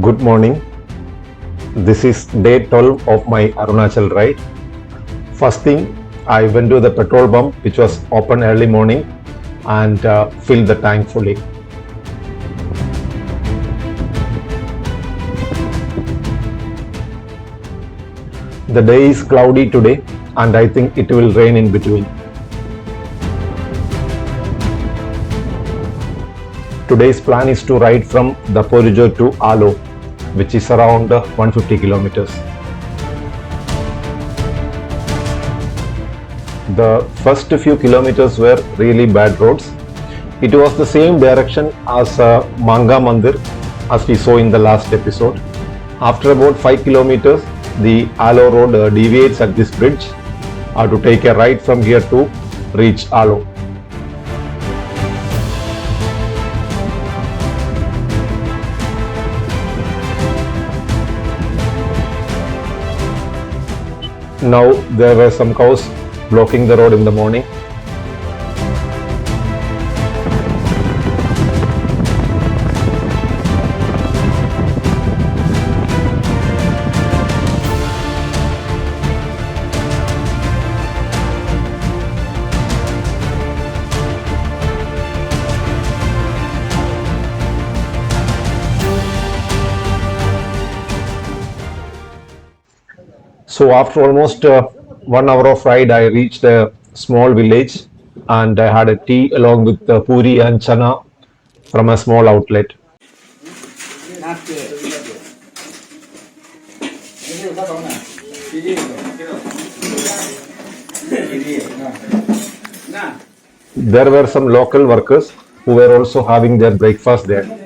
Good morning. This is day 12 of my Arunachal ride. First thing, I went to the petrol pump which was open early morning and filled the tank fully. The day is cloudy today and I think it will rain in between. Today's plan is to ride from Daporijo to Aalo, which is around 150 kilometers. The first few kilometers were really bad roads. It was the same direction as Manga Mandir as we saw in the last episode. After about 5 kilometers, the Aalo road deviates at this bridge. I have to take a right from here to reach Aalo. Now there were some cows blocking the road in the morning. So after almost 1 hour of ride, I reached a small village and I had a tea along with puri and chana from a small outlet. There were some local workers who were also having their breakfast there.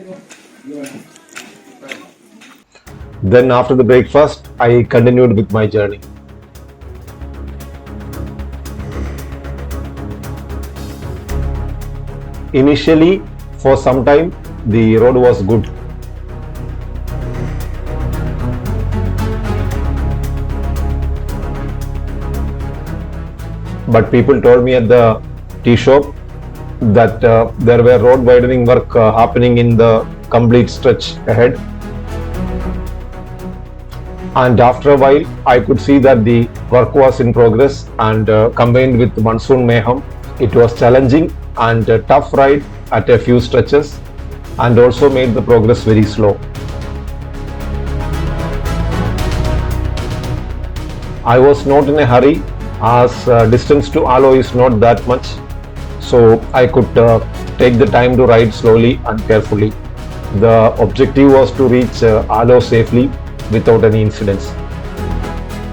Then after the breakfast, I continued with my journey. Initially, for some time, the road was good. But people told me at the tea shop that there were road widening work happening in the complete stretch ahead. And after a while, I could see that the work was in progress and combined with monsoon mayhem, it was challenging and a tough ride at a few stretches and also made the progress very slow. I was not in a hurry as distance to Aalo is not that much, so I could take the time to ride slowly and carefully. The objective was to reach Aalo safely without any incidents.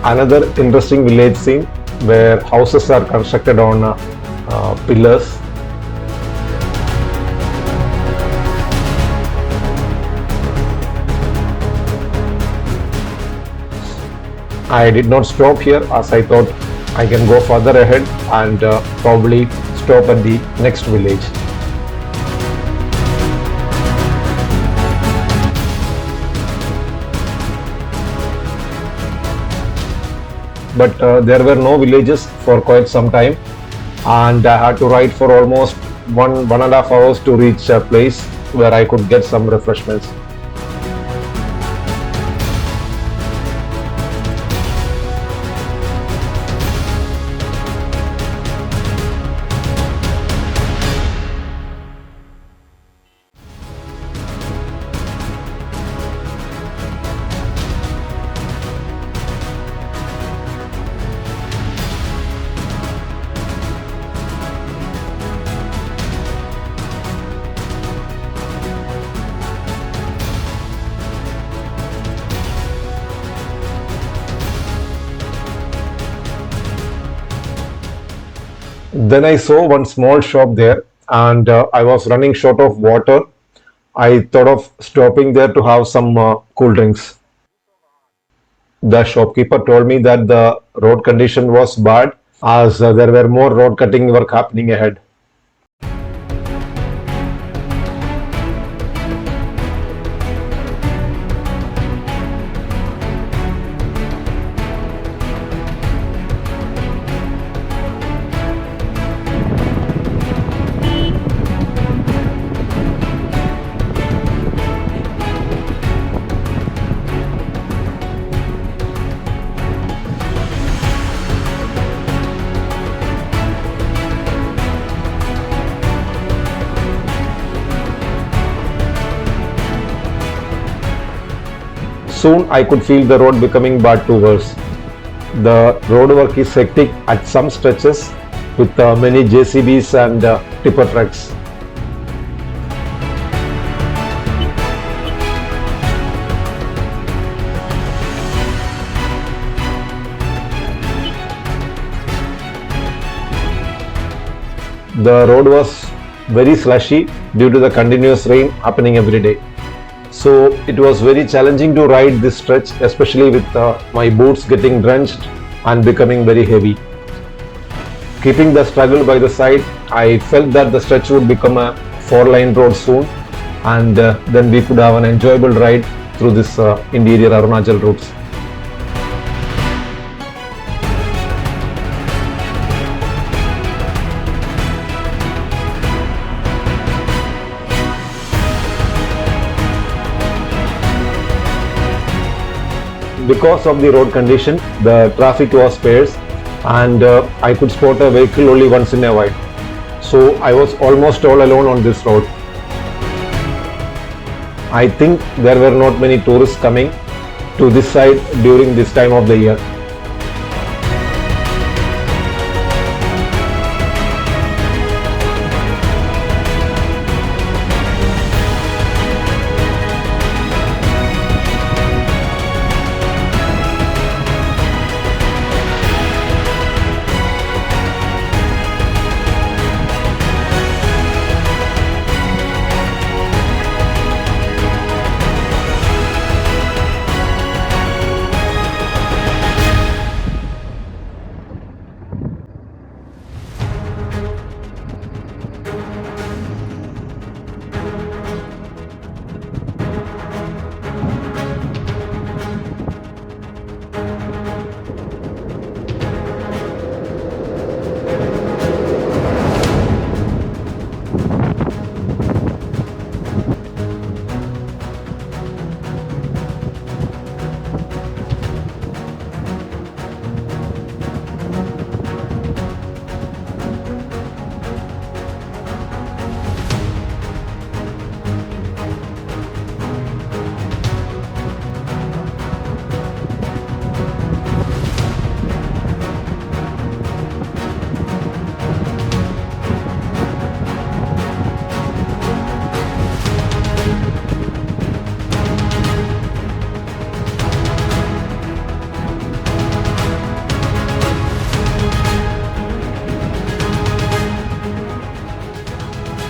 Another interesting village scene where houses are constructed on pillars. I did not stop here as I thought I can go further ahead and probably stop at the next village. But there were no villages for quite some time and I had to ride for almost 1.5 hours to reach a place where I could get some refreshments. Then I saw one small shop there and I was running short of water. I thought of stopping there to have some cool drinks. The shopkeeper told me that the road condition was bad as there were more road cutting work happening ahead. Soon I could feel the road becoming bad to worse. The road work is hectic at some stretches with many JCBs and tipper trucks. The road was very slushy due to the continuous rain happening every day. So it was very challenging to ride this stretch, especially with my boots getting drenched and becoming very heavy. Keeping the struggle by the side, I felt that the stretch would become a four-lane road soon, and then we could have an enjoyable ride through this interior Arunachal routes. Because of the road condition, the traffic was sparse and I could spot a vehicle only once in a while. So I was almost all alone on this road. I think there were not many tourists coming to this side during this time of the year.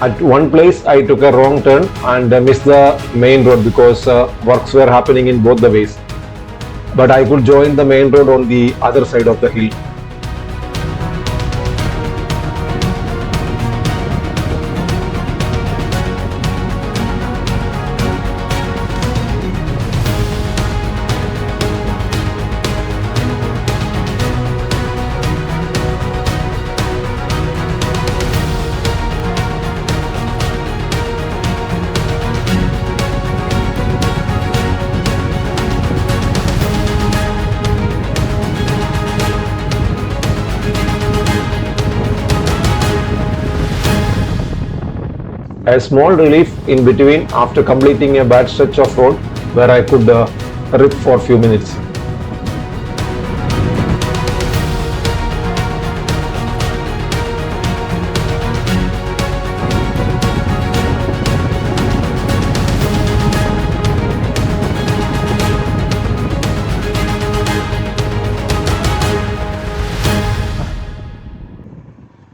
At one place I took a wrong turn and missed the main road because works were happening in both the ways. But I could join the main road on the other side of the hill. A small relief in between after completing a bad stretch of road where I could rip for a few minutes.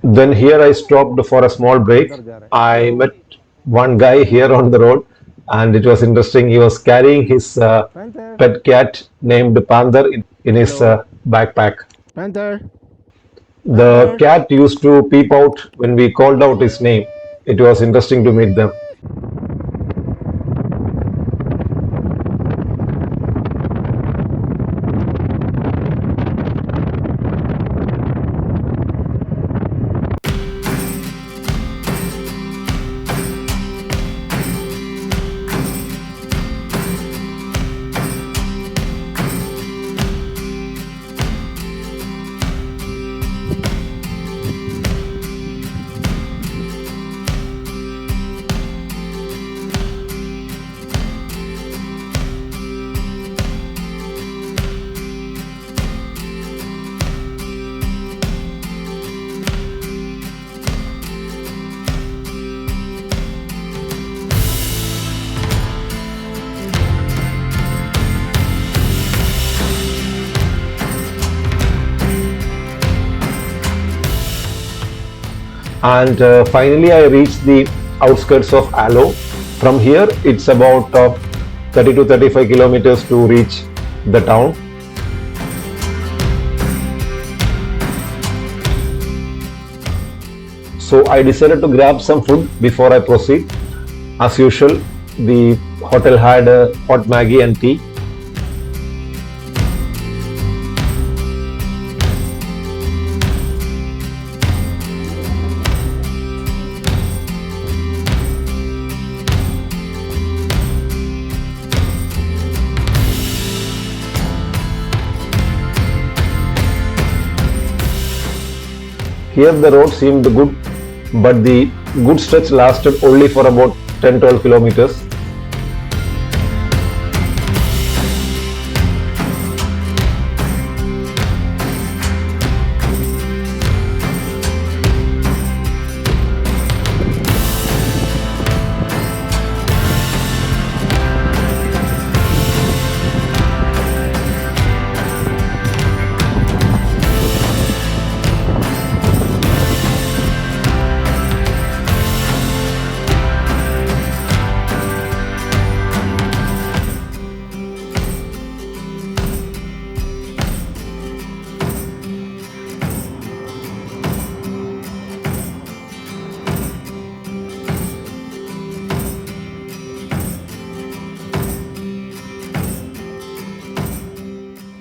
Then here I stopped for a small break. I met one guy here on the road, and it was interesting. He was carrying his pet cat named Panther in his backpack. Panther, The Panther. cat used to peep out when we called out his name. It was interesting to meet them. and finally I reached the outskirts of Aalo. From here it's about 30 to 35 kilometers to reach the town. So I decided to grab some food before I proceed. As usual, the hotel had hot Maggi and tea. Here the road seemed good, but the good stretch lasted only for about 10-12 kilometers.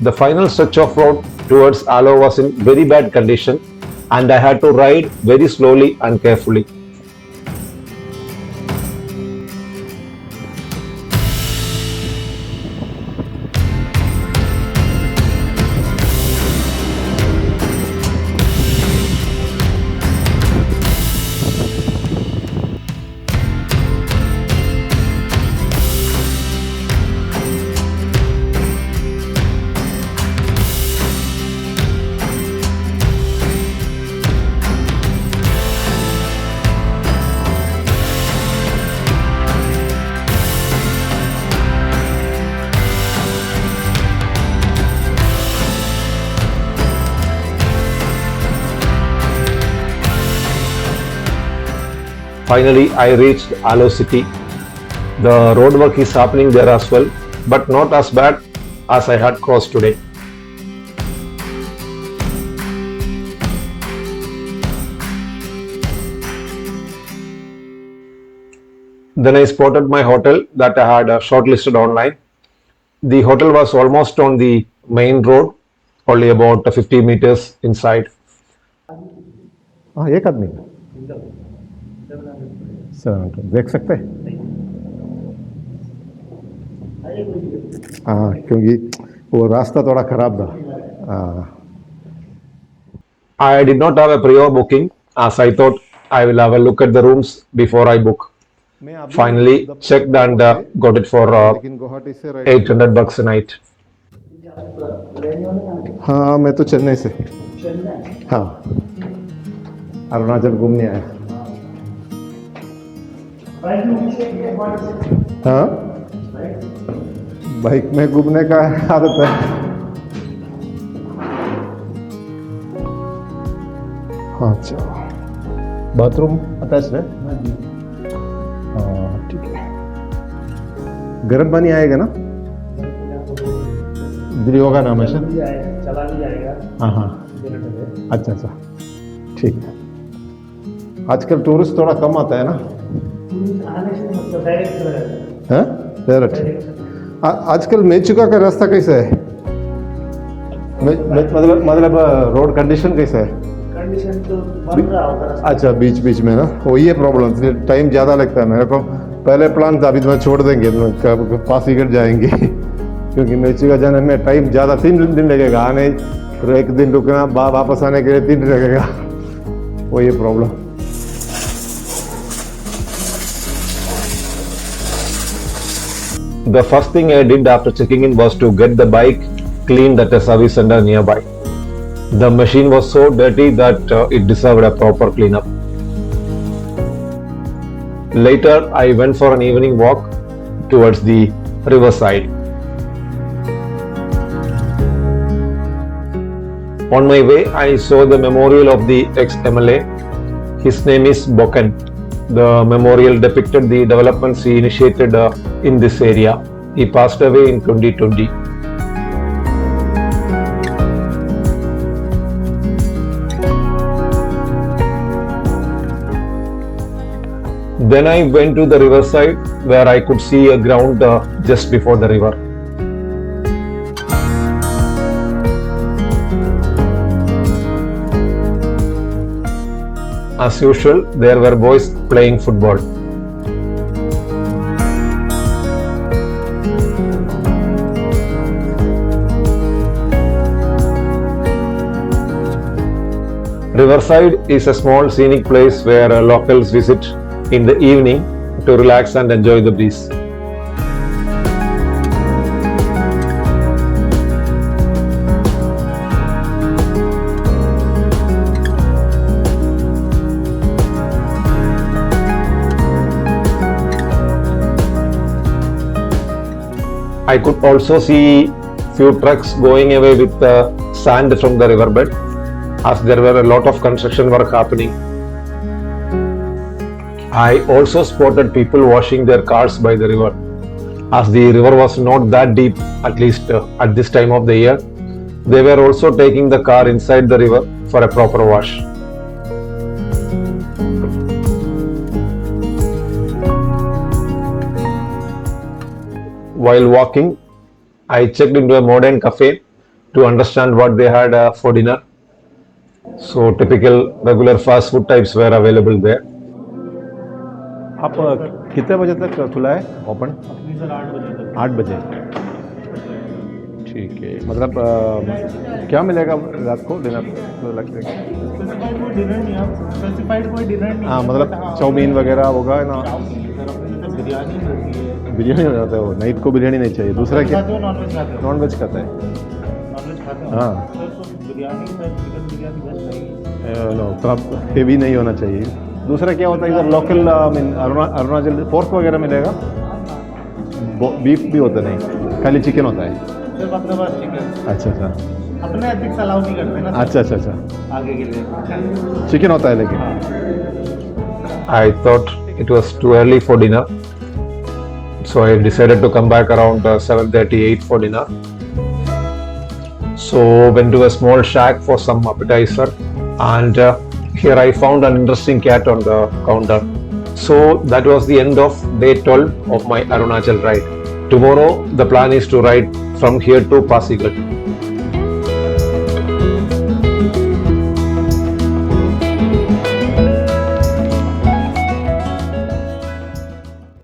The final stretch of road towards Aalo was in very bad condition and I had to ride very slowly and carefully. Finally, I reached Aalo city. The road work is happening there as well, but not as bad as I had crossed today. Then I spotted my hotel that I had shortlisted online. The hotel was almost on the main road, only about 50 meters inside. एक आदमी 700 देख सकते हैं। हाँ, क्योंकि वो रास्ता थोड़ा खराब था। I did not have a prior booking as I thought I will have a look at the rooms before I book. Finally checked and got it for $800 a night. हाँ, मैं तो चेन्नई से। हाँ, अरुणाचल घूमने आया। हाँ, बाइक में घूमने का आदत है। हाँ, अच्छा, बाथरूम अटैच है। हाँ, ठीक है। गर्म पानी आएगा ना? दिल्ली का नाम है सर? चला भी जाएगा। हाँ हाँ, अच्छा अच्छा, ठीक है। आजकल टूरिस्ट थोड़ा कम आता है ना? हाँ, डायरेक्ट। आजकल मेचुका का रास्ता कैसा है? मतलब रोड कंडीशन कैसा है? कंडीशन तो बन रहा होगा। अच्छा, बीच बीच में ना, वो ये प्रॉब्लम, इसलिए टाइम ज़्यादा लगता है। मेरे को पहले प्लान था, अभी तो छोड़ देंगे, तो पास ही कट जाएंगे क्योंकि मेचुका जाने में टाइम ज़्यादा, 3 दिन लगेगा आने, फिर 1 दिन रुकना, वापस आने के लिए 3 दिन लगेगा, वो ये problem. The first thing I did after checking in was to get the bike cleaned at a service center nearby. The machine was so dirty that it deserved a proper cleanup. Later, I went for an evening walk towards the riverside. On my way, I saw the memorial of the ex-MLA. His name is Boken. The memorial depicted the developments he initiated in this area. He passed away in 2020. Then I went to the riverside where I could see a ground just before the river. As usual, there were boys playing football. Riverside is a small scenic place where locals visit in the evening to relax and enjoy the breeze. I could also see few trucks going away with sand from the riverbed, as there were a lot of construction work happening. I also spotted people washing their cars by the river, as the river was not that deep, at least at this time of the year. They were also taking the car inside the river for a proper wash. While walking, I checked into a modern cafe to understand what they had for dinner. So typical regular fast food types were available there. आप कितने बजे तक खुला है open? 8 बजे। ठीक है, मतलब क्या मिलेगा रात को डिनर? हाँ, मतलब चाउमीन वगैरह होगा ना? बिरयानी हो जाता है वो, नाइट को बिरयानी नहीं चाहिए। दूसरा क्या? नॉन वेज खाता है? हाँ, नो तो अब हेवी नहीं होना चाहिए। दूसरा क्या होता है इधर लोकल अरुणाचल पोर्क वगैरह मिलेगा? बीफ भी होता नहीं, खाली चिकन होता है? अच्छा अच्छा, अपने एथिक्स अलाउ नहीं करते ना। अच्छा अच्छा अच्छा, आगे के लिए चिकन होता है लेकिन। I thought it was too early for dinner, so I decided to come back around 7:38 for dinner. So went to a small shack for some appetizer, and here I found an interesting cat on the counter. So that was the end of day 12 of my Arunachal ride. Tomorrow the plan is to ride from here to Pasighat.